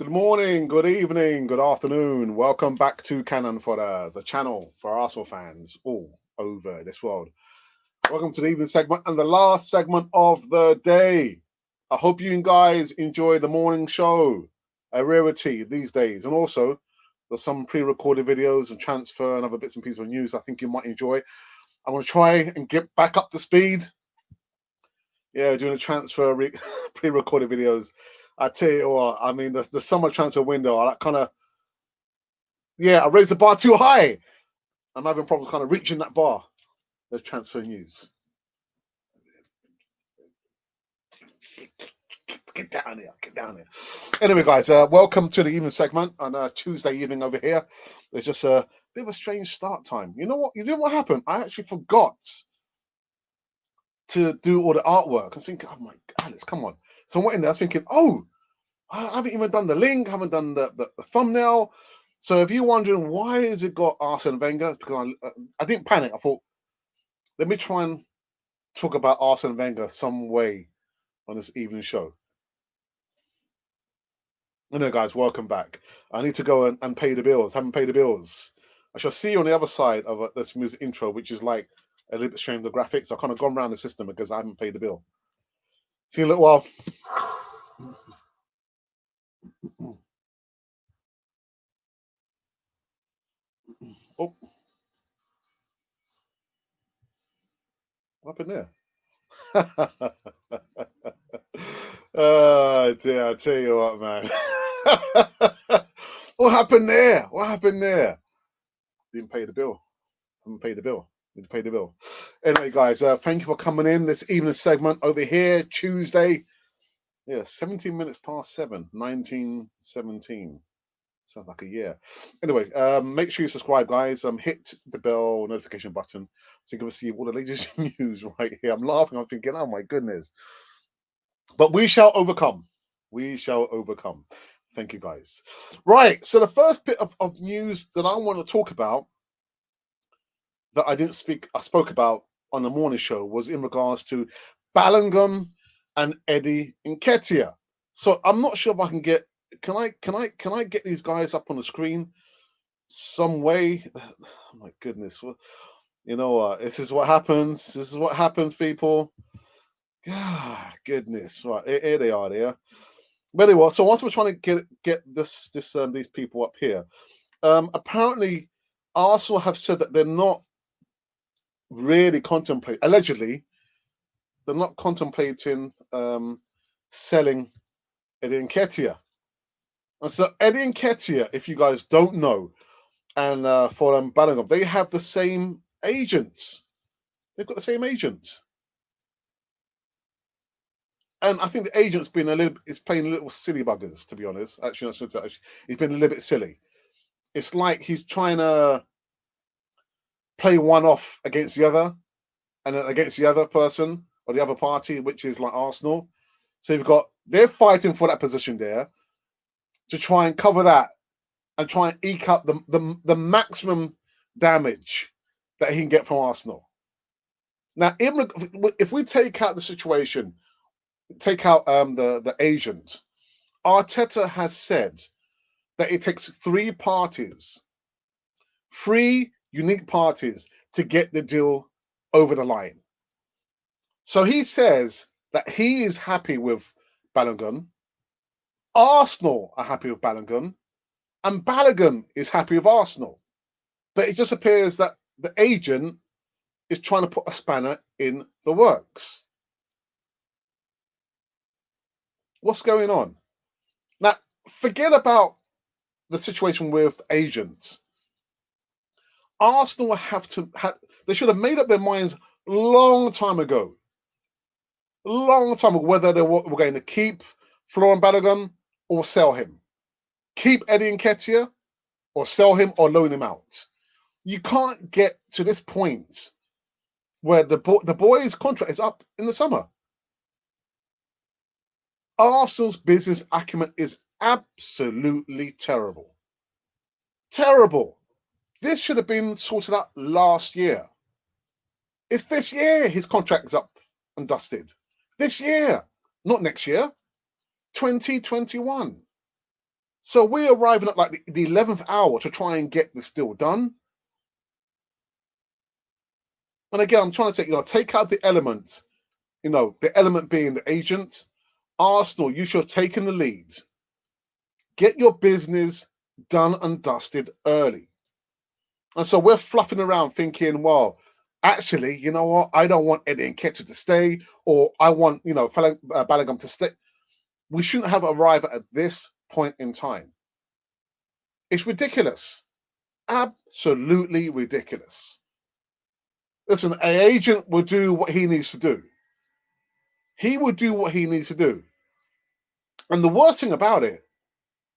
Good morning, good evening, good afternoon. Welcome back to Cannon Fodder, the channel for Arsenal fans all over this world. Welcome to the evening segment and the last segment of the day. I hope you guys enjoy the morning show, a rarity these days. And also, there's some pre-recorded videos and transfer and other bits and pieces of news I think you might enjoy. I'm going to try and get back up to speed. Yeah, doing a transfer pre-recorded videos. I tell you what, I mean, the summer transfer window, I raised the bar too high. I'm having problems kind of reaching that bar. The transfer news. Get down here, get down here. Anyway, guys, welcome to the evening segment on a Tuesday evening over here. There's just a bit of a strange start time. You know what? You know what happened? I actually forgot to do all the artwork. I was thinking, oh my God, Alex, come on. So I went in there, I was thinking, oh, I haven't even done the link, haven't done the thumbnail. So if you're wondering why is it got Arsene Wenger, it's because I didn't panic. I thought, let me try and talk about Arsene Wenger some way on this evening show. Anyway, guys, welcome back. I need to go and pay the bills. Haven't paid the bills. I shall see you on the other side of this music intro, which is like a little bit strange, the graphics. I've kind of gone around the system because I haven't paid the bill. See you in a little while. Oh, what happened there? Dear, I tell you what, man. What happened there? What happened there? Didn't pay the bill. Haven't paid the bill. Need to pay the bill. Anyway, guys, thank you for coming in this evening segment over here, Tuesday. Yeah, 17 minutes past 7, 1917. Sounds like a year. Anyway, make sure you subscribe, guys. Hit the bell notification button so you can receive all the latest news right here. I'm laughing. I'm thinking, oh my goodness. But we shall overcome. We shall overcome. Thank you, guys. Right. So the first bit of news that I want to talk about that I spoke about on the morning show was in regards to Balogun and Nketiah. So I'm not sure if I can get can I get these guys up on the screen some way? Oh my goodness. Well, you know what? This is what happens. This is what happens, people. God, goodness. Right, here they are there. But anyway, so once we're trying to get these people up here, apparently Arsenal have said that they're not really allegedly, they're not contemplating selling Eddie Nketiah. And so Eddie Nketiah, if you guys don't know, and for Balogun, they have the same agents. They've got the same agents. And I think the agent's been playing a little silly buggers, to be honest. Actually, he's been a little bit silly. It's like he's trying to play one off against the other, and then against the other person or the other party, which is like Arsenal. So they're fighting for that position there to try and cover that and try and eke up the maximum damage that he can get from Arsenal. Now, if we take out the situation, take out the agent, Arteta has said that it takes three unique parties to get the deal over the line. So he says that he is happy with Balogun, Arsenal are happy with Balogun, and Balogun is happy with Arsenal. But it just appears that the agent is trying to put a spanner in the works. What's going on? Now, forget about the situation with agents. Arsenal they should have made up their minds long time ago. Whether they were going to keep Florent Balogun or sell him. Keep Eddie Nketiah or sell him or loan him out. You can't get to this point where the boy's contract is up in the summer. Arsenal's business acumen is absolutely terrible. Terrible. This should have been sorted out last year. It's this year his contract's up and dusted. This year, not next year. 2021. So we're arriving at like the 11th hour to try and get this deal done. And again, I'm trying to say, take out the element, the element being the agent. Arsenal, you should have taken the lead. Get your business done and dusted early. And so we're fluffing around thinking, well, actually, you know what? I don't want Eddie Nketiah to stay, or I want, Balogun to stay. We shouldn't have arrived at this point in time. It's ridiculous. Absolutely ridiculous. Listen, an agent will do what he needs to do. He will do what he needs to do. And the worst thing about it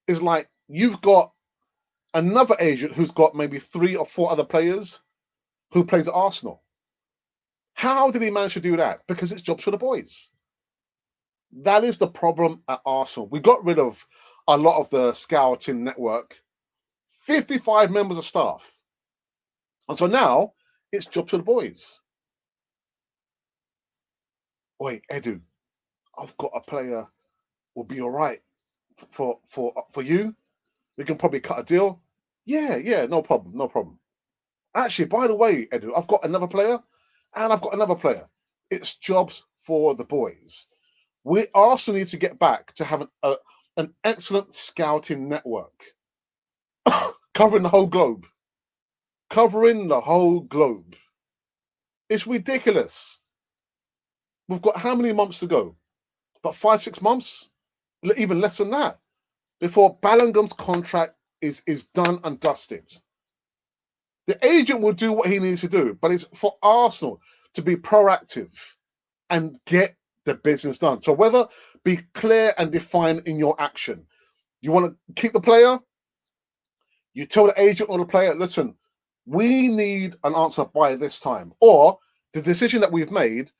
is like you've got another agent who's got maybe 3 or 4 other players who plays at Arsenal. How did he manage to do that? Because it's jobs for the boys. That is the problem at Arsenal. We got rid of a lot of the scouting network, 55 members of staff. And so now it's jobs for the boys. Oi, Edu, I've got a player will be all right for you. We can probably cut a deal. Yeah, no problem. Actually, by the way, Edu, I've got another player and I've got another player. It's jobs for the boys. We also need to get back to having an excellent scouting network covering the whole globe. Covering the whole globe. It's ridiculous. We've got how many months to go? About 5-6 months? Even less than that. Before Balogun's contract is done and dusted. The agent will do what he needs to do, but it's for Arsenal to be proactive and get the business done. So whether be clear and defined in your action. You want to keep the player? You tell the agent or the player, listen, we need an answer by this time. Or the decision that we've made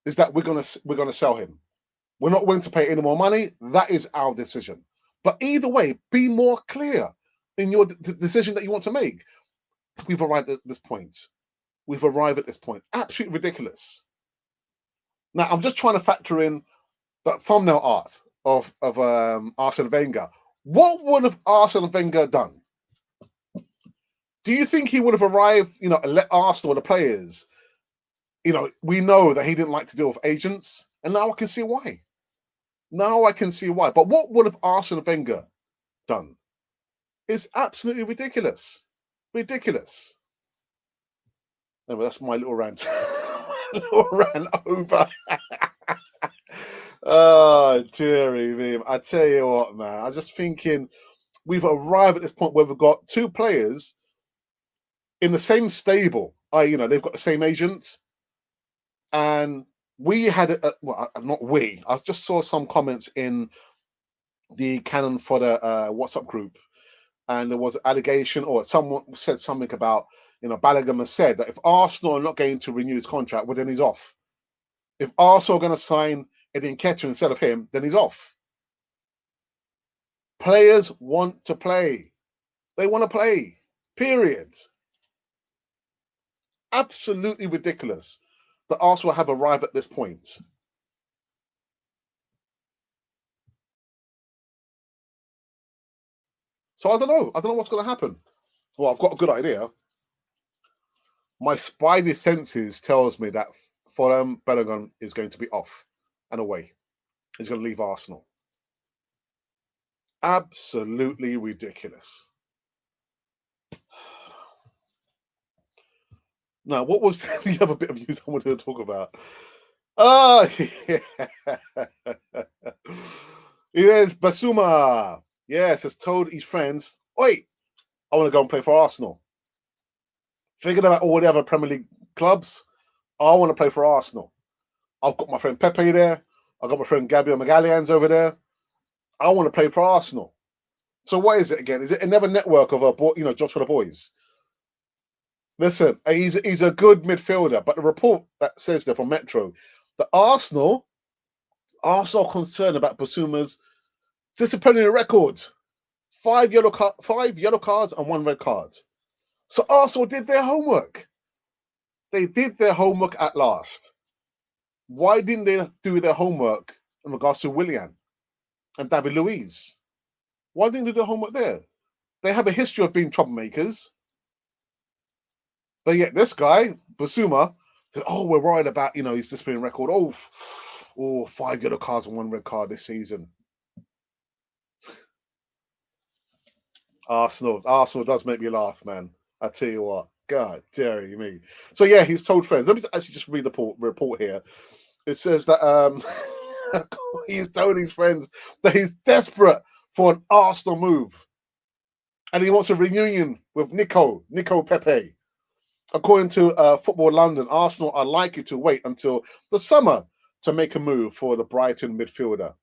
is that we're gonna sell him. We're not willing to pay any more money. That is our decision. But either way, be more clear in your decision that you want to make. We've arrived at this point. Absolutely ridiculous. Now, I'm just trying to factor in that thumbnail art of Arsene Wenger. What would have Arsene Wenger done? Do you think he would have arrived, and let Arsenal, the players, we know that he didn't like to deal with agents, and now I can see why. But what would have Arsene Wenger done? It's absolutely ridiculous. Ridiculous. Anyway, that's my little rant. Over. Oh, dearie me. I tell you what, man. I'm just thinking we've arrived at this point where we've got 2 players in the same stable. They've got the same agent. And we had, not we, I just saw some comments in the Canon for the WhatsApp group. And there was an allegation, or someone said something about, Balogun has said that if Arsenal are not going to renew his contract, well, then he's off. If Arsenal are going to sign Eddie Nketiah instead of him, then he's off. Players want to play. They want to play. Period. Absolutely ridiculous that Arsenal have arrived at this point. So I don't know. I don't know what's going to happen. Well, I've got a good idea. My spidey senses tells me that Balogun is going to be off and away. He's going to leave Arsenal. Absolutely ridiculous. Now, what was the other bit of news I wanted to talk about? Oh, yeah. Yes, Bissouma. Yes, has told his friends, wait, I want to go and play for Arsenal. Forget about all the other Premier League clubs. I want to play for Arsenal. I've got my friend Pepe there. I've got my friend Gabriel Magalhães over there. I want to play for Arsenal. So what is it again? Is it another network of jobs for the boys? Listen, he's a good midfielder, but the report that says there from Metro, that Arsenal are concerned about Bissouma's disciplinary record. 5 yellow cards and 1 red card. So Arsenal did their homework. They did their homework at last. Why didn't they do their homework in regards to Willian and David Luiz? Why didn't they do the homework there? They have a history of being troublemakers. But yet this guy, Bissouma, said, oh, we're worried about, his disciplinary record. Oh, 5 yellow cards and 1 red card this season. Arsenal does make me laugh, man. I tell you what. God dare me. So yeah, he's told friends. Let me actually just read the report here. It says that he's told his friends that he's desperate for an Arsenal move. And he wants a reunion with Nico Pepe. According to Football London, Arsenal are likely to wait until the summer to make a move for the Brighton midfielder.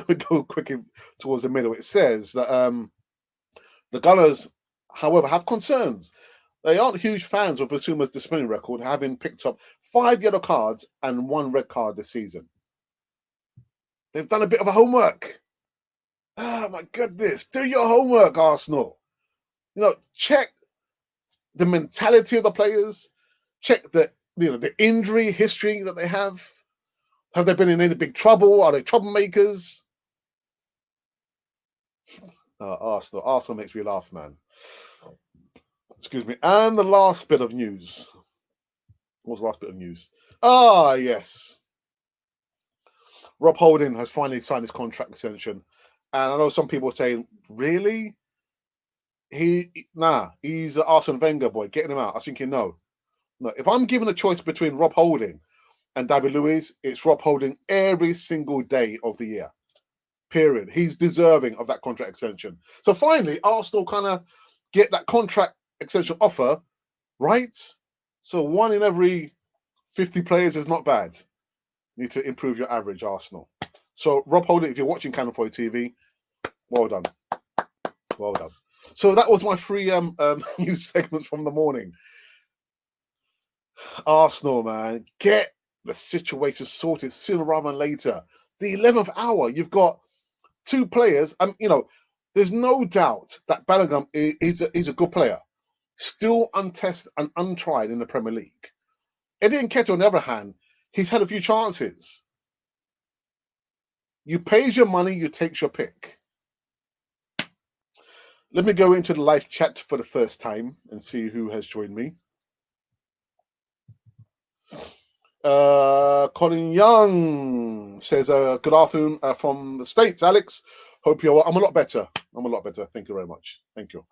We go quickly towards the middle. It says that the Gunners, however, have concerns. They aren't huge fans of Bissouma's disciplinary record, having picked up 5 yellow cards and 1 red card this season. They've done a bit of a homework. Oh my goodness. Do your homework, Arsenal. Check the mentality of the players. Check the injury history that they have. Have they been in any big trouble? Are they troublemakers? Arsenal makes me laugh, man. Excuse me. And the last bit of news. What was the last bit of news? Ah, yes. Rob Holding has finally signed his contract extension. And I know some people are saying, really? He's an Arsene Wenger boy. Getting him out. I was thinking, no. If I'm given a choice between Rob Holding and David Luiz, it's Rob Holding every single day of the year. Period. He's deserving of that contract extension. So finally, Arsenal kind of get that contract extension offer, right? So 1 in every 50 players is not bad. You need to improve your average, Arsenal. So Rob Holding, if you're watching Cannon Boy TV, well done. Well done. So that was my 3 news segments from the morning. Arsenal, man, get the situation sorted sooner rather than later. The 11th hour, you've got 2 players. There's no doubt that Balogun is a good player, still untested and untried in the Premier League. Eddie Nketiah, on the other hand, he's had a few chances. You pays your money, you takes your pick. Let me go into the live chat for the first time and see who has joined me. Colin Young says, good afternoon from the States, Alex. Hope you're well. I'm a lot better. Thank you very much. Thank you.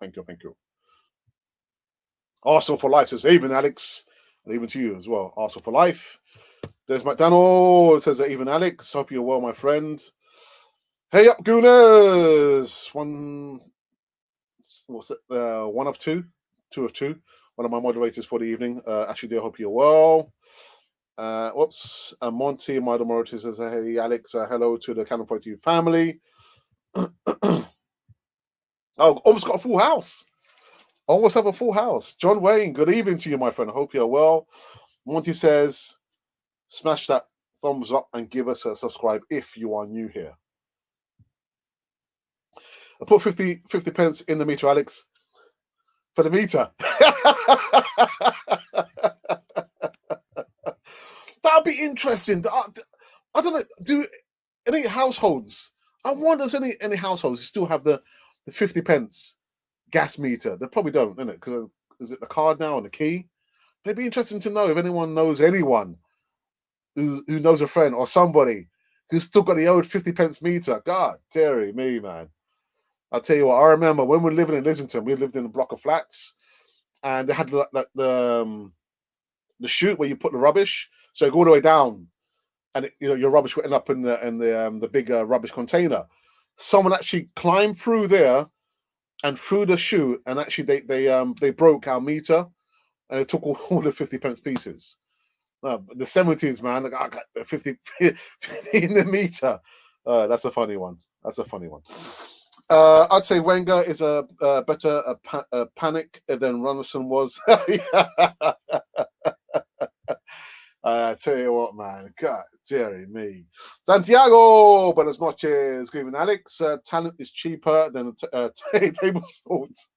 Arsenal for life, says even Alex. And even to you as well. Arsenal for life. There's McDonald, says even Alex. Hope you're well, my friend. Hey up, Gooners. One of two? 2 of 2. One of my moderators for the evening. Actually, I hope you're well. Monty, my moderator, says, hey, Alex, hello to the Cannon 42 family. Almost got a full house. Almost have a full house. John Wayne, good evening to you, my friend. I hope you're well. Monty says, smash that thumbs up and give us a subscribe if you are new here. I put 50 pence in the meter, Alex. For the meter. That'd be interesting. I don't know. Do any households? I wonder if any households still have the 50 pence gas meter. They probably don't, innit? Because is it the card now and the key? It'd be interesting to know if anyone knows anyone who knows a friend or somebody who's still got the old 50 pence meter. God, dearie me, man. I'll tell you what. I remember when we were living in Islington, we lived in a block of flats, and they had the chute where you put the rubbish. So you go all the way down, and your rubbish would end up in the big rubbish container. Someone actually climbed through there and through the chute, and actually they broke our meter, and they took all the 50 pence pieces. The 70s, man, I got 50 in the meter. That's a funny one. I'd say Wenger is a better panic than Runnison was. I tell you what, man. God, dearie me. Santiago, buenas noches. Good evening, Alex. Talent is cheaper than table salt.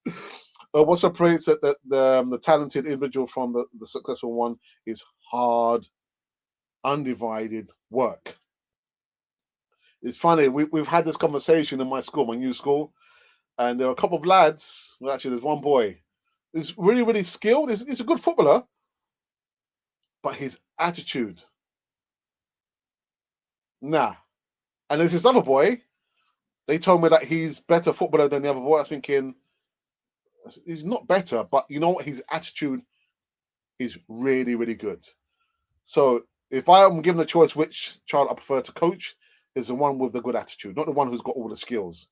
What's the praise that the talented individual from the successful one is hard, undivided work. It's funny. We've had this conversation in my school, my new school, and there are a couple of lads. Well, actually, there's one boy who's really, really skilled. He's a good footballer, but his attitude, nah. And there's this other boy. They told me that he's better footballer than the other boy. I was thinking he's not better, but you know what? His attitude is really, really good. So if I am given a choice, which child I prefer to coach is the one with the good attitude, not the one who's got all the skills.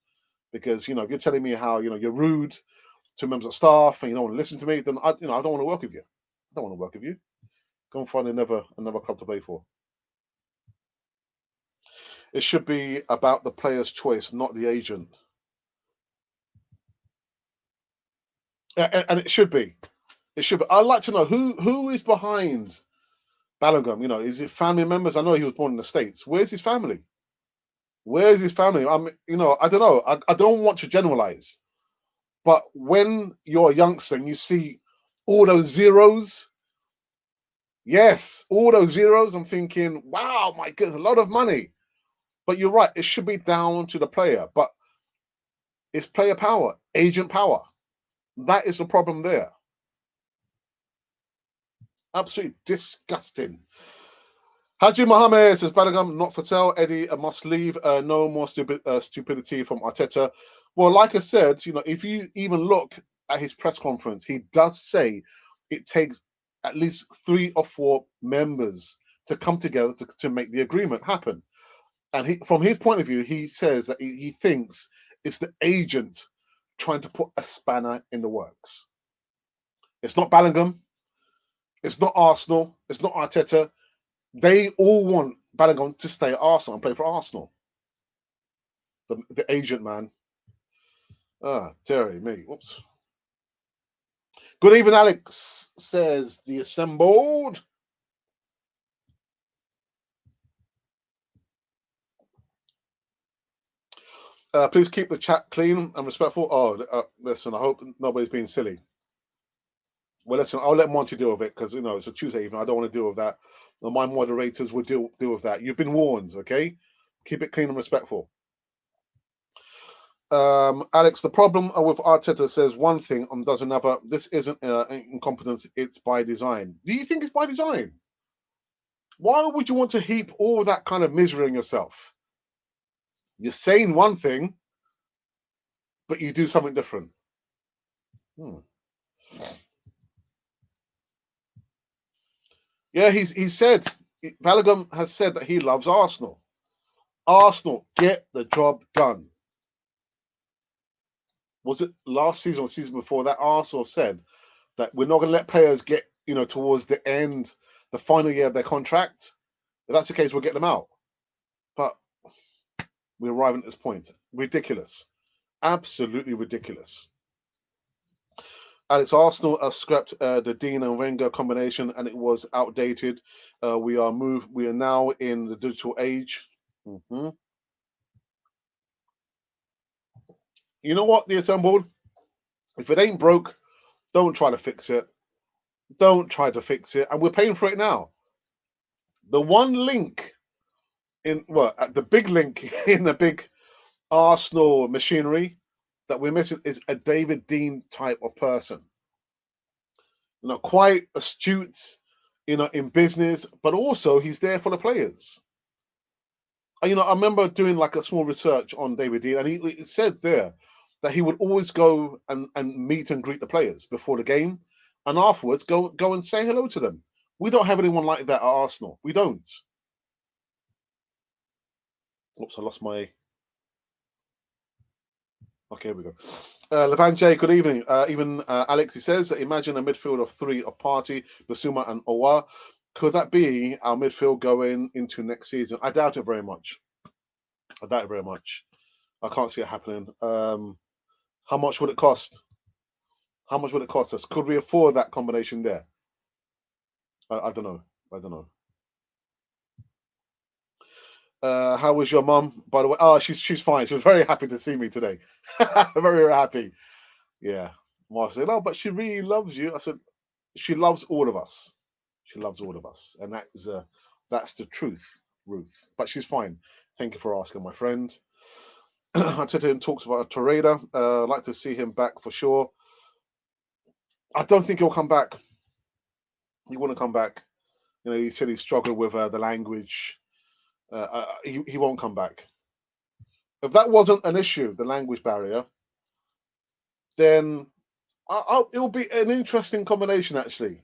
Because if you're telling me how you're rude to members of staff and you don't want to listen to me, then I don't want to work with you. I don't want to work with you. Go and find another club to play for. It should be about the player's choice, not the agent. And it should be. It should be. I'd like to know who is behind Balogun. Is it family members? I know he was born in the States. Where's his family? Where's his family? I don't know. I don't want to generalize. But when you're a youngster and you see all those zeros, yes, all those zeros, I'm thinking, wow, my goodness, a lot of money. But you're right, it should be down to the player. But it's player power, agent power. That is the problem there. Absolutely disgusting. Haji Mohammed says, Balogun not for sale. Eddie must leave. No more stupidity from Arteta. Well, like I said, if you even look at his press conference, he does say it takes at least 3 or 4 members to come together to make the agreement happen. And from his point of view, he says that he thinks it's the agent trying to put a spanner in the works. It's not Balogun. It's not Arsenal. It's not Arteta. They all want Balogun to stay at Arsenal and play for Arsenal. The agent man. Terry, me. Whoops. Good evening, Alex, says the assembled. Please keep the chat clean and respectful. Oh, listen, I hope nobody's being silly. Well, listen, I'll let Monty deal with it because, it's a Tuesday evening. I don't want to deal with that. My moderators will deal with that. You've been warned, okay? Keep it clean and respectful. Alex, the problem with Arteta says one thing and does another. This isn't incompetence. It's by design. Do you think it's by design? Why would you want to heap all that kind of misery on yourself? You're saying one thing, but you do something different. Yeah, he said, Balogun has said that he loves Arsenal. Arsenal, get the job done. Was it last season or season before that Arsenal said that we're not going to let players get, towards the end, the final year of their contract? If that's the case, we'll get them out. But we're arriving at this point. Ridiculous. Absolutely ridiculous. Alex, Arsenal scrapped the Dean and Wenger combination, and it was outdated. We are now in the digital age. You know what, the assembled? If it ain't broke, don't try to fix it. Don't try to fix it. And we're paying for it now. The one link the big link in the big Arsenal machinery that we're missing is a David Dean type of person. Quite astute, in business, but also he's there for the players. I remember doing like a small research on David Dean, and he said there that he would always go and meet and greet the players before the game, and afterwards go and say hello to them. We don't have anyone like that at Arsenal. We don't. Oops, I lost my... Okay, here we go. Levan J, good evening. Even Alex, he says, imagine a midfield of 3 of Partey, Bissouma and Owa. Could that be our midfield going into next season? I doubt it very much. I can't see it happening. How much would it cost? How much would it cost us? Could we afford that combination there? I don't know. How was your mum, by the way? Oh, she's fine. She was very happy to see me today. Very, very happy. Yeah. Mark said, "No, but she really loves you." I said, "She loves all of us. She loves all of us, and that's the truth, Ruth. But she's fine. Thank you for asking, my friend. Arteta talks about Torreira. I'd like to see him back for sure. I don't think he'll come back. He wouldn't come back. You know, he said he struggled with the language. He won't come back. If that wasn't an issue, the language barrier, then it'll be an interesting combination, actually.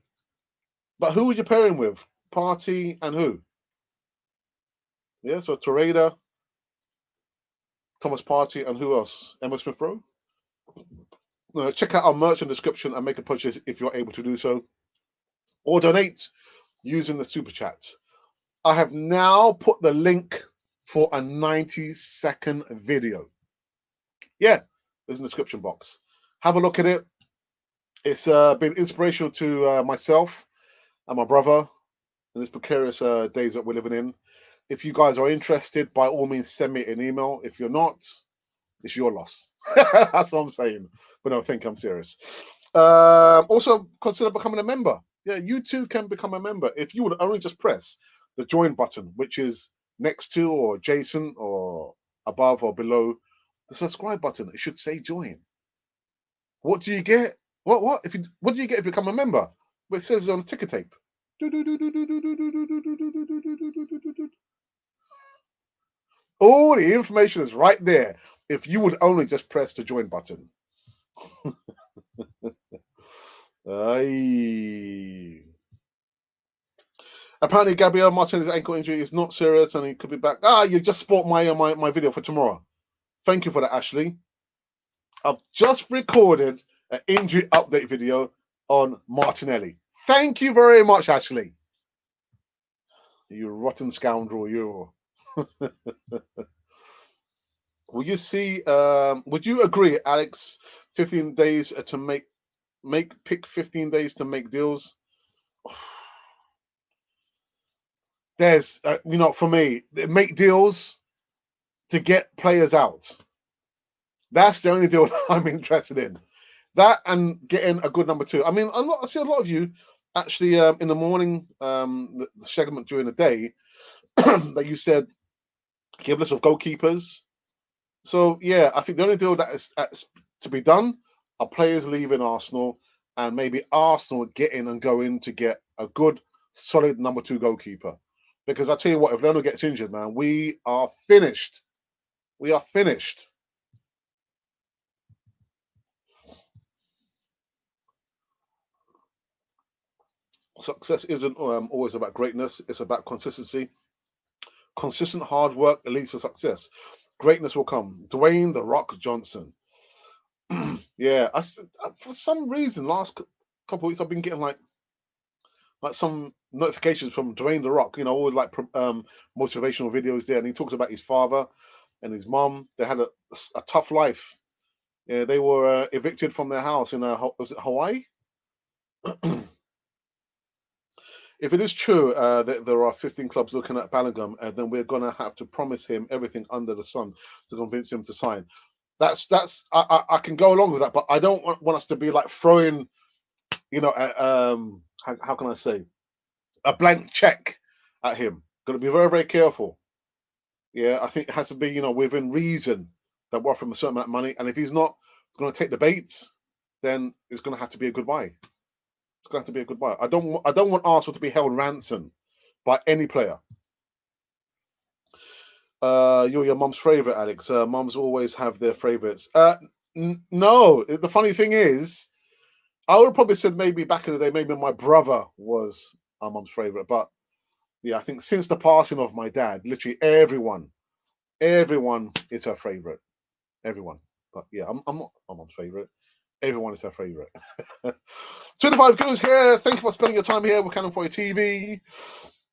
But who would you pair him with? Partey and who? Yeah, so Torreira, Thomas Partey, and who else? Emma Smith Rowe? Check out our merch in the description and make a purchase if you're able to do so. Or donate using the super chat. I have now put the link for a 90-second video. Yeah, there's in the description box. Have a look at it. It's been inspirational to myself and my brother in these precarious days that we're living in. If you guys are interested, by all means, send me an email. If you're not, it's your loss. That's what I'm saying. But no, I think I'm serious. Also, consider becoming a member. Yeah, you too can become a member if you would only just press the join button, which is next to or adjacent or above or below the subscribe button. It should say join. What do you get? What do you get if you become a member? Well, it says on a ticker tape. All the information is right there. If you would only just press the join button. Apparently, Gabriel Martinez's ankle injury is not serious and he could be back. You just spoiled my video for tomorrow. Thank you for that, Ashley. I've just recorded an injury update video on Martinelli. Thank you very much, Ashley. You rotten scoundrel, you. Will you see? Would you agree, Alex? 15 days to pick 15 days to make deals. There's, for me, make deals to get players out. That's the only deal I'm interested in. That and getting a good number two. I mean, I see a lot of you actually in the morning, the segment during the day, that you said give a list of goalkeepers. So yeah, I think the only deal that's to be done are players leaving Arsenal and maybe Arsenal getting and going to get a good, solid number two goalkeeper. Because I tell you what, if Leonard gets injured, man, we are finished. We are finished. Success isn't always about greatness. It's about consistency. Consistent hard work leads to success. Greatness will come. Dwayne "The Rock" Johnson. Yeah, for some reason, last couple of weeks I've been getting like some notifications from Dwayne "The Rock. You know, always like motivational videos there, and he talks about his father and his mum. They had a tough life. Yeah, they were evicted from their house in was it Hawaii? If it is true that there are 15 clubs looking at Balogun, then we're going to have to promise him everything under the sun to convince him to sign. I can go along with that, but I don't want us to be like throwing, how can I say, a blank check at him. Got to be very, very careful. Yeah, I think it has to be, within reason that we're offering him a certain amount of money. And if he's not going to take the baits, then it's going to have to be a goodbye. It's going to have to be a goodbye. I don't want Arsenal to be held ransom by any player. You're your mum's favorite, Alex. Mums always have their favorites. No, the funny thing is, I would have probably said maybe back in the day, maybe my brother was our mum's favorite. But yeah, I think since the passing of my dad, literally everyone is her favorite. Everyone. But yeah, I'm not my mum's favorite. Everyone is her favorite. 25 goes here. Thank you for spending your time here with Canon for your TV.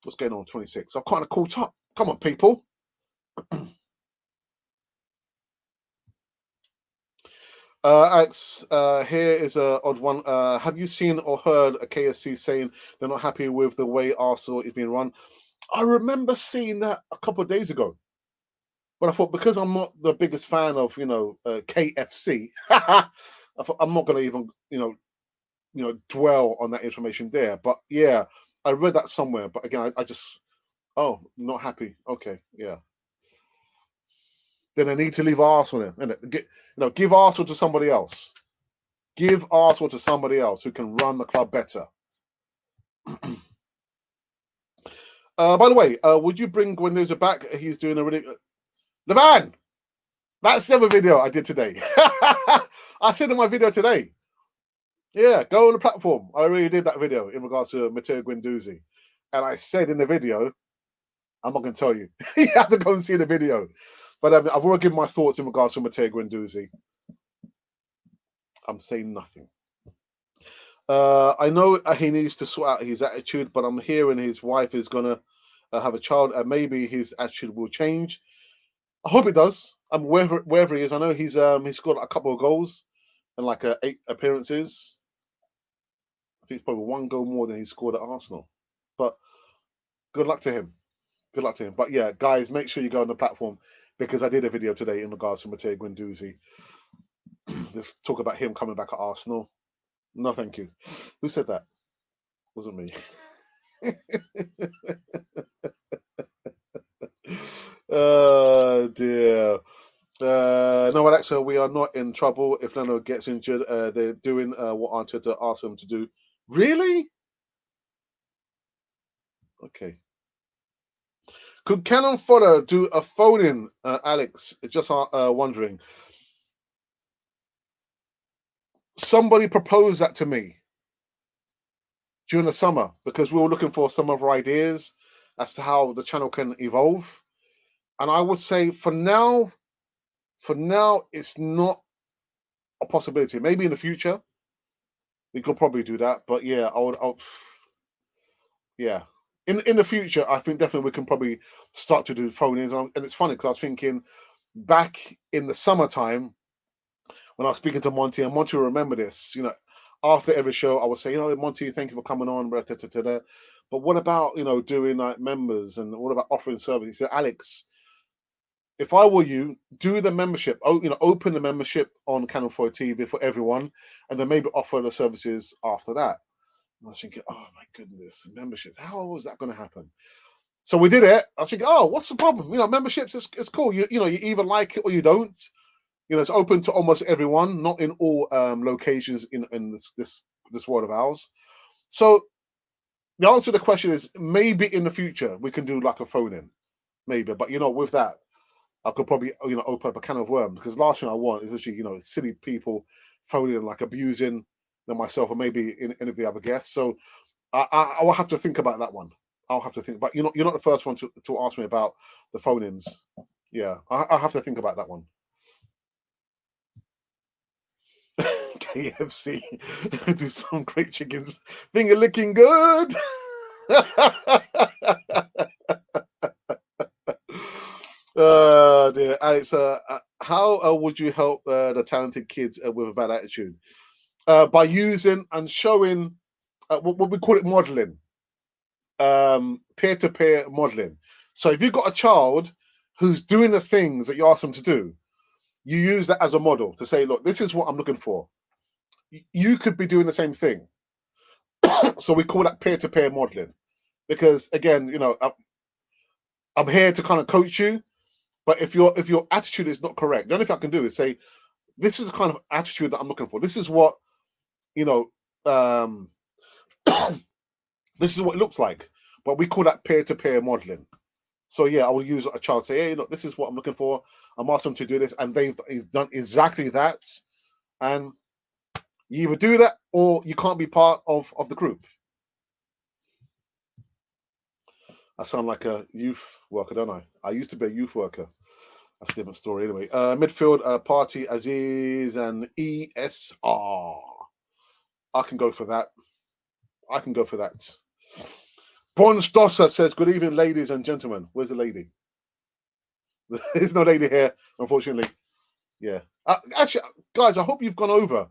What's going on? 26. I've kind of caught up. Come on, people. Alex, here is a odd one. Have you seen or heard a KSC saying they're not happy with the way Arsenal is being run? I remember seeing that a couple of days ago. But I thought, because I'm not the biggest fan of, KFC, I thought I'm not going to even, dwell on that information there. But yeah, I read that somewhere. But again, I just, not happy. Okay, yeah. then they need to leave Arsenal in. Give Arsenal to somebody else. Give Arsenal to somebody else who can run the club better. By the way, would you bring Guendouzi back? He's doing a really... The man! That's the other video I did today. I said in my video today. Yeah, go on the platform. I already did that video in regards to Matteo Guendouzi. And I said in the video, I'm not going to tell you. You have to go and see the video. But I've already given my thoughts in regards to Matteo Guendouzi. I'm saying nothing. I know he needs to sort out his attitude, but I'm hearing his wife is going to have a child, and maybe his attitude will change. I hope it does. Wherever he is, I know he's scored a couple of goals and like 8 appearances. I think it's probably 1 goal more than he scored at Arsenal. But good luck to him. Good luck to him. But yeah, guys, make sure you go on the platform because I did a video today in regards to Matteo Guendouzi. Let's talk about him coming back at Arsenal. No, thank you. Who said that? Wasn't me. Oh dear. No, Alexa, we are not in trouble. If Leno gets injured, they're doing what Arteta asked them to do. Really? Okay. Could Canon Fodder do a phone-in, Alex? Just wondering. Somebody proposed that to me during the summer because we were looking for some other ideas as to how the channel can evolve. And I would say for now, it's not a possibility. Maybe in the future, we could probably do that. But yeah, yeah. In the future, I think definitely we can probably start to do phone-ins. And it's funny because I was thinking back in the summertime when I was speaking to Monty, and Monty will remember this, after every show, I would say, Monty, thank you for coming on. But what about, doing like members and what about offering service? He said, Alex, if I were you, do the membership, open the membership on Canal 4 TV for everyone, and then maybe offer the services after that. And I was thinking, oh my goodness, memberships, how was that going to happen? So we did it. I was thinking, oh, what's the problem? Memberships, it's cool. You either like it or you don't. It's open to almost everyone, not in all locations in this world of ours. So the answer to the question is maybe in the future we can do like a phone-in, maybe. But with that, I could probably open up a can of worms because last thing I want is literally silly people phoning like abusing myself or maybe any of the other guests. So I will have to think about that one. I'll have to think. But you're not the first one to ask me about the phone-ins. Yeah, I'll have to think about that one. KFC do some great chickens. Finger licking good. Dear Alex, how would you help the talented kids with a bad attitude? By using and showing what we call it modeling, peer-to-peer modeling. So if you've got a child who's doing the things that you ask them to do, you use that as a model to say, look, this is what I'm looking for. You could be doing the same thing. So we call that peer-to-peer modeling because again, I'm here to kind of coach you, but if your attitude is not correct, the only thing I can do is say, this is the kind of attitude that I'm looking for. This is what this is what it looks like, but we call that peer-to-peer modeling. So yeah, I will use a child say, hey, look, this is what I'm looking for. I'm asking them to do this, and he's done exactly that. And you either do that or you can't be part of the group. I sound like a youth worker, don't I? I used to be a youth worker. That's a different story anyway. Midfield, Party, Aziz, and ESR. I can go for that. Bronze Dosser says, good evening, ladies and gentlemen. Where's the lady? There's no lady here, unfortunately. Yeah. Actually, guys, I hope you've gone over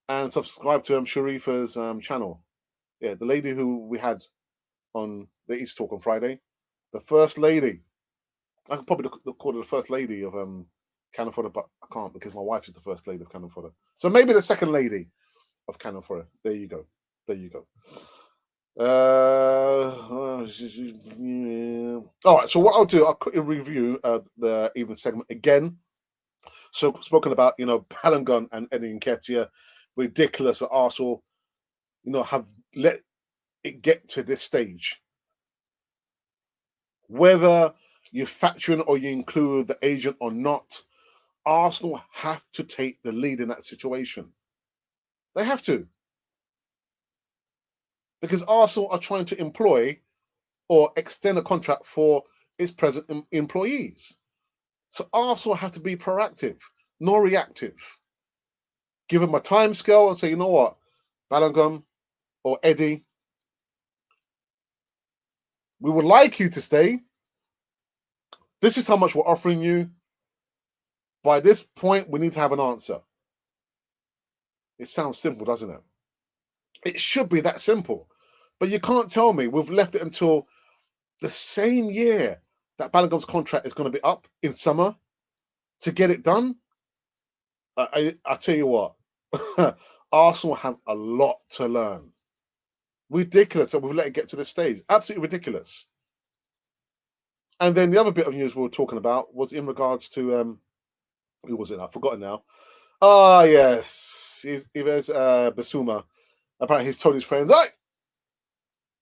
and subscribed to Sharifa's channel. Yeah, the lady who we had on the East Talk on Friday. The first lady. I could probably call her the first lady of Cannon Fodder, but I can't because my wife is the first lady of Cannon Fodder. So maybe the second lady of Cannon Fodder. There you go. All right, so what I'll do, I'll quickly review the evening segment again. So spoken about, Balogun and Nketiah, ridiculous that Arsenal, have let it get to this stage. Whether you factor in or you include the agent or not, Arsenal have to take the lead in that situation. They have to. Because Arsenal are trying to employ or extend a contract for its present employees. So Arsenal have to be proactive, not reactive. Give them a time scale and say, you know what, Balogun or Eddie, we would like you to stay. This is how much we're offering you. By this point, we need to have an answer. It sounds simple, doesn't it? It should be that simple. But you can't tell me we've left it until the same year that Balogun's contract is going to be up in summer to get it done. I tell you what, Arsenal have a lot to learn. Ridiculous that we've let it get to this stage. Absolutely ridiculous. And then the other bit of news we were talking about was in regards to who was it? I've forgotten now. Ah, yes, there's Bissouma. Apparently, he's told his friends, "Hey,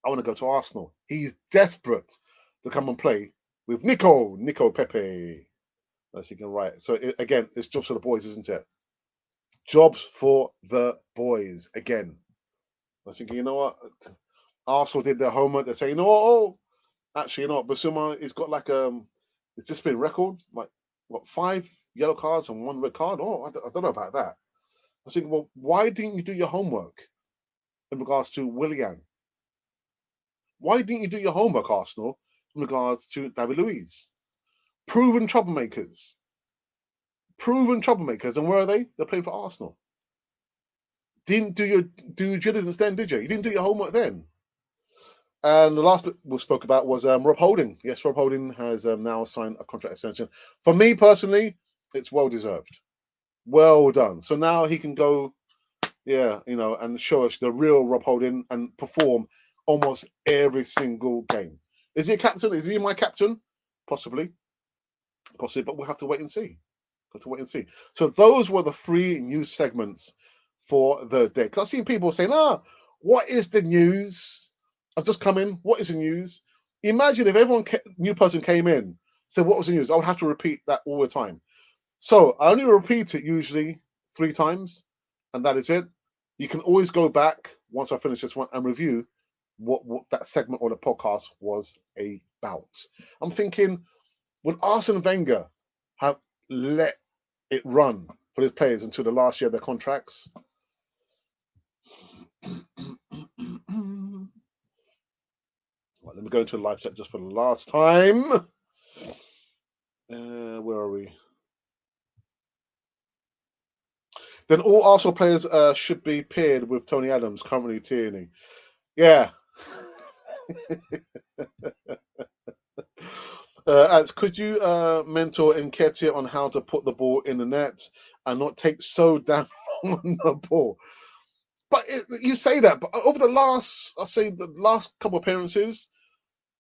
I want to go to Arsenal." He's desperate to come and play with Nico Pepe. As you can write. So again, it's jobs for the boys, isn't it? Jobs for the boys again. I was thinking, you know what? Arsenal did their homework. They say, you know what? Oh, actually, you know what? Bissouma, he's got like it's discipline record, like what, 5 yellow cards and 1 red card. Oh, I don't know about that. I was thinking, well, why didn't you do your homework in regards to Willian? Why didn't you do your homework, Arsenal, in regards to David Luiz? Proven troublemakers. And where are they? They're playing for Arsenal. Didn't do your due diligence then, did you? You didn't do your homework then. And the last bit we spoke about was Rob Holding. Yes, Rob Holding has now signed a contract extension. For me personally, it's well deserved. Well done. So now he can go, and show us the real Rob Holding and perform almost every single game. Is he a captain? Is he my captain? Possibly, but we'll have to wait and see. So those were the 3 news segments for the day. Because I've seen people saying, what is the news? I've just come in. What is the news? Imagine if new person came in, said, what was the news? I would have to repeat that all the time. So I only repeat it usually 3 times, and that is it. You can always go back once I finish this one and review what that segment or the podcast was about. I'm thinking, would Arsene Wenger have let it run for his players until the last year of their contracts? Right, let me go into the live chat just for the last time. Where are we? Then all Arsenal players should be paired with Tony Adams, currently Tierney. Yeah. As could you mentor Nketiah on how to put the ball in the net and not take so damn long on the ball? But you say that, but over the last couple of appearances,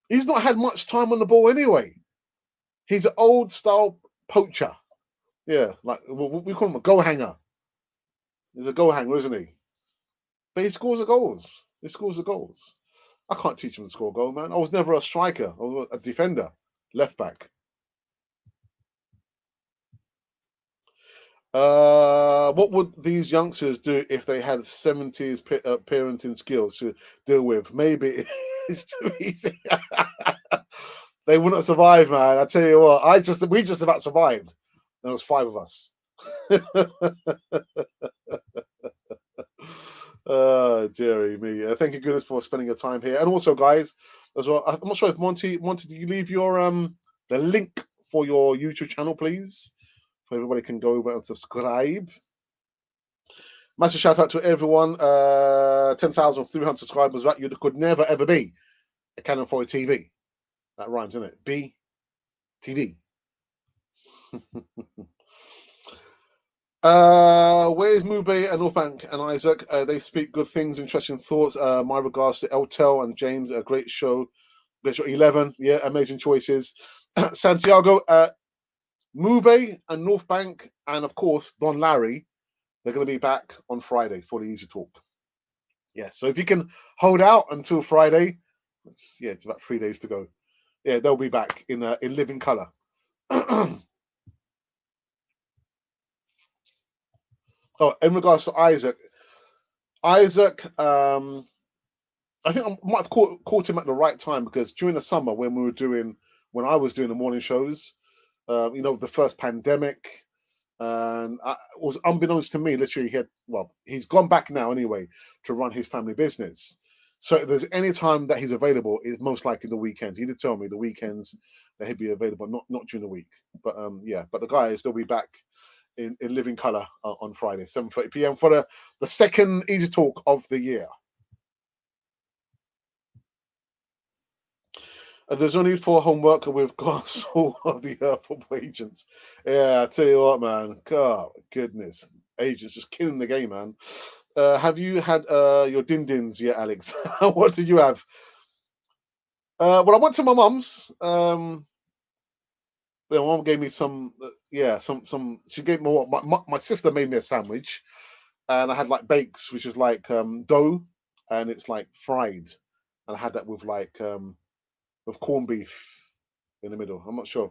he's not had much time on the ball anyway. He's an old style poacher. Yeah, like we call him a goal hanger. He's a goal hanger, isn't he? But he scores the goals. I can't teach him to score a goal, man. I was never a striker. I was a defender, left back. What would these youngsters do if they had 70s parenting skills to deal with? Maybe it's too easy. They wouldn't survive, man. I tell you what, we just about survived. There was 5 of us. Dearie me. Thank you goodness for spending your time here. And also, guys, as well, I'm not sure if Monty, do you leave your the link for your YouTube channel, please? So everybody can go over and subscribe. Massive shout out to everyone. 10,300 subscribers, right? You could never ever be a Canon 4 TV. That rhymes, isn't it? B TV. Where Where's Mube and Northbank and Isaac? They speak good things, interesting thoughts. My regards to Eltel and James. A great show. Great show. 11. Yeah, amazing choices. Santiago, Mube and Northbank, and of course Don Larry. They're going to be back on Friday for the Easy Talk. Yeah, so if you can hold out until Friday, yeah, it's about 3 days to go. Yeah, they'll be back in living color. Oh, in regards to Isaac, I think I might have caught him at the right time, because during the summer when I was doing the morning shows, the first pandemic, and it was unbeknownst to me, literally, he's gone back now anyway to run his family business. So if there's any time that he's available, it's most likely the weekends. He did tell me the weekends that he'd be available, not during the week. But but the guys, they'll be back in living color on Friday, 7:30 p.m. for the second Easy Talk of the year. There's no need for homework with glass of the football agents. Yeah, I tell you what, man. God, goodness. Agents just killing the game, man. Have you had your din-dins yet, Alex? What did you have? Well, I went to my mum's. My mum gave me some. Some. She gave me my sister made me a sandwich, and I had like bakes, which is like dough, and it's like fried, and I had that with with corned beef in the middle. I'm not sure.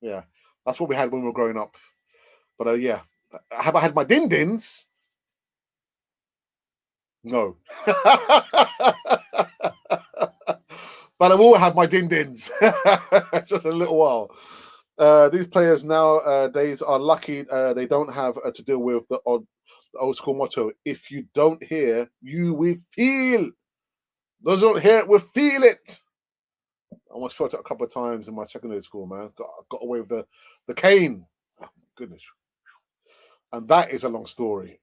Yeah, that's what we had when we were growing up. But yeah, have I had my din-dins? No. But I will have my din-dins. Just a little while. These players nowadays are lucky they don't have to deal with the old school motto: if you don't hear, you will feel. Those who don't hear it will feel it. I almost felt it a couple of times in my secondary school, man. Got away with the cane. Oh, my goodness. And that is a long story.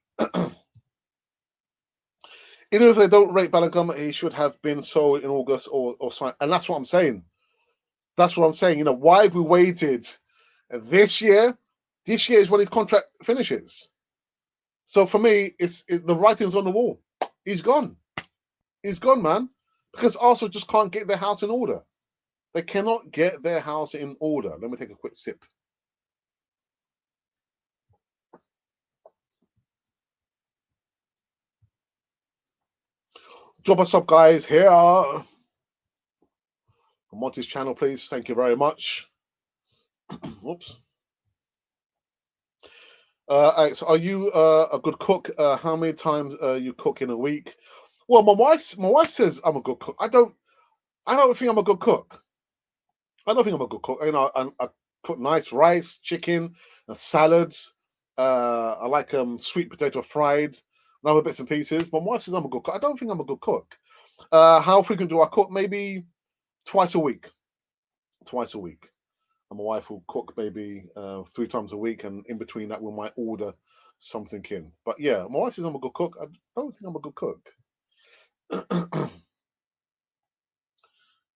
Even if they don't rate Balogun, he should have been sold in August or signed. And that's what I'm saying. That's what I'm saying. Why have we waited this year? This year is when his contract finishes. So for me, the writing's on the wall. He's gone. He's gone, man. Because Arsenal just can't get their house in order. They cannot get their house in order. Let me take a quick sip. Drop us up, guys. Here are Monty's channel, please. Thank you very much. Oops. Alex, are you a good cook? How many times you cook in a week? Well, my wife says I'm a good cook. I don't think I'm a good cook. I don't think I'm a good cook. I cook nice rice, chicken, salads. I like sweet potato fried, and other bits and pieces. My wife says I'm a good cook. I don't think I'm a good cook. How frequent do I cook? Maybe twice a week. Twice a week. And my wife will cook maybe 3 times a week, and in between that we might order something in. But yeah, my wife says I'm a good cook. I don't think I'm a good cook.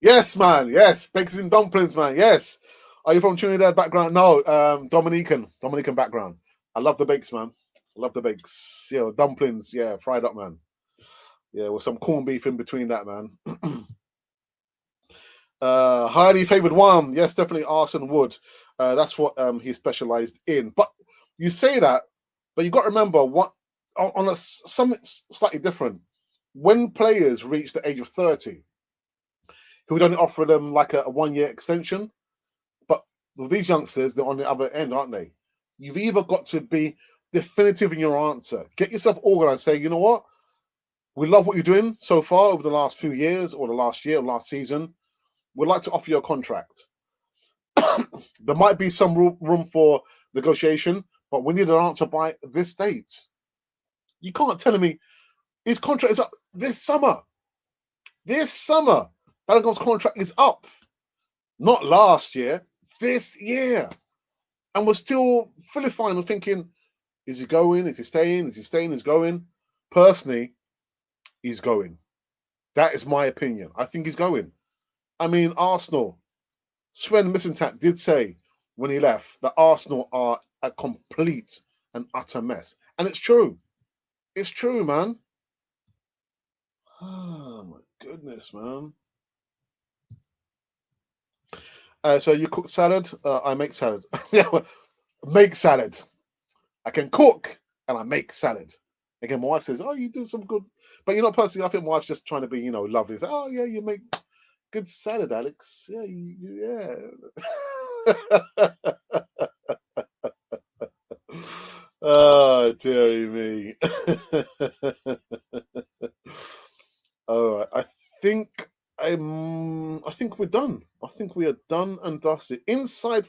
Yes, man. Yes, bakes and dumplings, man. Yes. Are you from Trinidad background? No, Dominican background. I love the bakes, man. I love the bakes. Yeah, dumplings. Yeah, fried up, man. Yeah, with some corned beef in between that, man. Highly favored one. Yes, definitely Arsene Wood. That's what he specialized in. But you say that, but you got to remember what on something slightly different. When players reach the age of 30, he would only offer them like a 1-year extension. But with these youngsters, they're on the other end, aren't they? You've either got to be definitive in your answer. Get yourself organized. Say, you know what? We love what you're doing so far over the last few years, or the last year, or last season. We'd like to offer you a contract. There might be some room for negotiation, but we need an answer by this date. You can't tell me his contract is up this summer. This summer, Balogun's contract is up. Not last year, this year. And we're still filifying and thinking, is he going? Is he staying? Is he staying? Is he going? Personally, he's going. That is my opinion. I think he's going. I mean, Arsenal, Sven Mislintat did say when he left that Arsenal are a complete an utter mess. And it's true. It's true, man. Oh my goodness, man. So you cook salad? I make salad. Make salad. I can cook and I make salad. Again, my wife says, "Oh, you do some good," but personally, I think my wife's just trying to be, lovely. Say, "Oh yeah, you make good salad, Alex. Yeah, yeah." Oh, dearie me. All right, I think we're done. I think we are done and dusted. Inside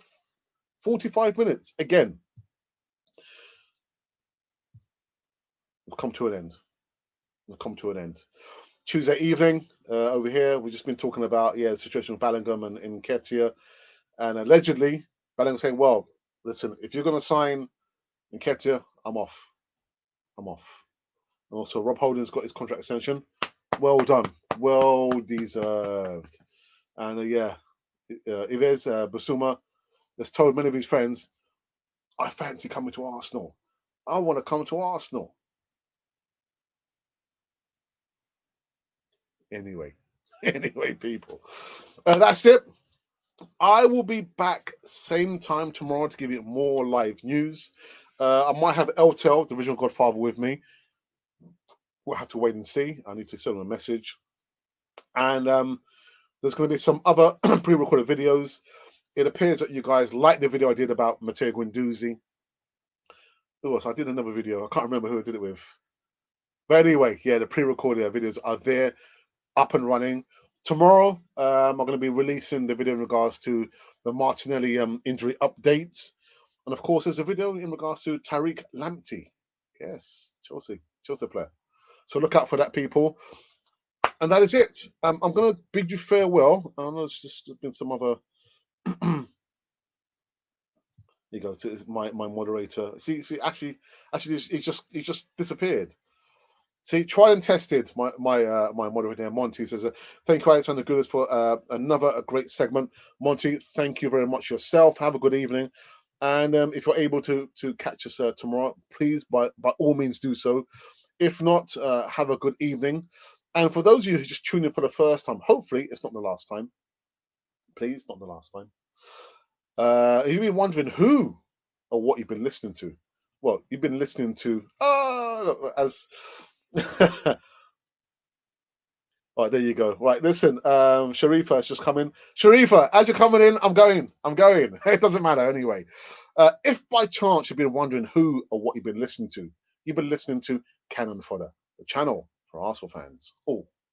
45 minutes again. We've come to an end. We've come to an end. Tuesday evening over here, we've just been talking about the situation with Balogun and Nketiah, and allegedly Balogun saying, "Well, listen, if you're going to sign Nketiah, I'm off. I'm off." And also, Rob Holding's got his contract extension. Well done, well deserved. And Yves Bissouma has told many of his friends, "I fancy coming to Arsenal. I want to come to Arsenal." Anyway, people, that's it. I will be back same time tomorrow to give you more live news. I might have LTEL, the original Godfather, with me. We'll have to wait and see. I need to send him a message. And there's going to be some other pre-recorded videos. It appears that you guys liked the video I did about Matteo Guendouzi. Who else? I did another video. I can't remember who I did it with. But anyway, yeah, the pre-recorded videos are there, up and running. Tomorrow, I'm going to be releasing the video in regards to the Martinelli injury updates. And of course, there's a video in regards to Tariq Lamptey. Yes, Chelsea player. So look out for that, people. And that is it. I'm going to bid you farewell. I know there's just been some other... Here you go. So my moderator. See, actually, he just disappeared. See, tried and tested. My moderator, Monty, says, "Thank you, Alexander Gooders, for another great segment." Monty, thank you very much yourself. Have a good evening. And if you're able to catch us tomorrow, please, by all means, do so. If not, have a good evening. And for those of you who just tuned in for the first time, hopefully it's not the last time. Please, not the last time. You've been wondering who or what you've been listening to. Well, you've been listening to as right, there you go. Right, listen, Sharifa has just come in. Sharifa, as you're coming in, I'm going. It doesn't matter anyway. If by chance you've been wondering who or what you've been listening to, you've been listening to Cannon Fodder, the channel for Arsenal fans. Oh,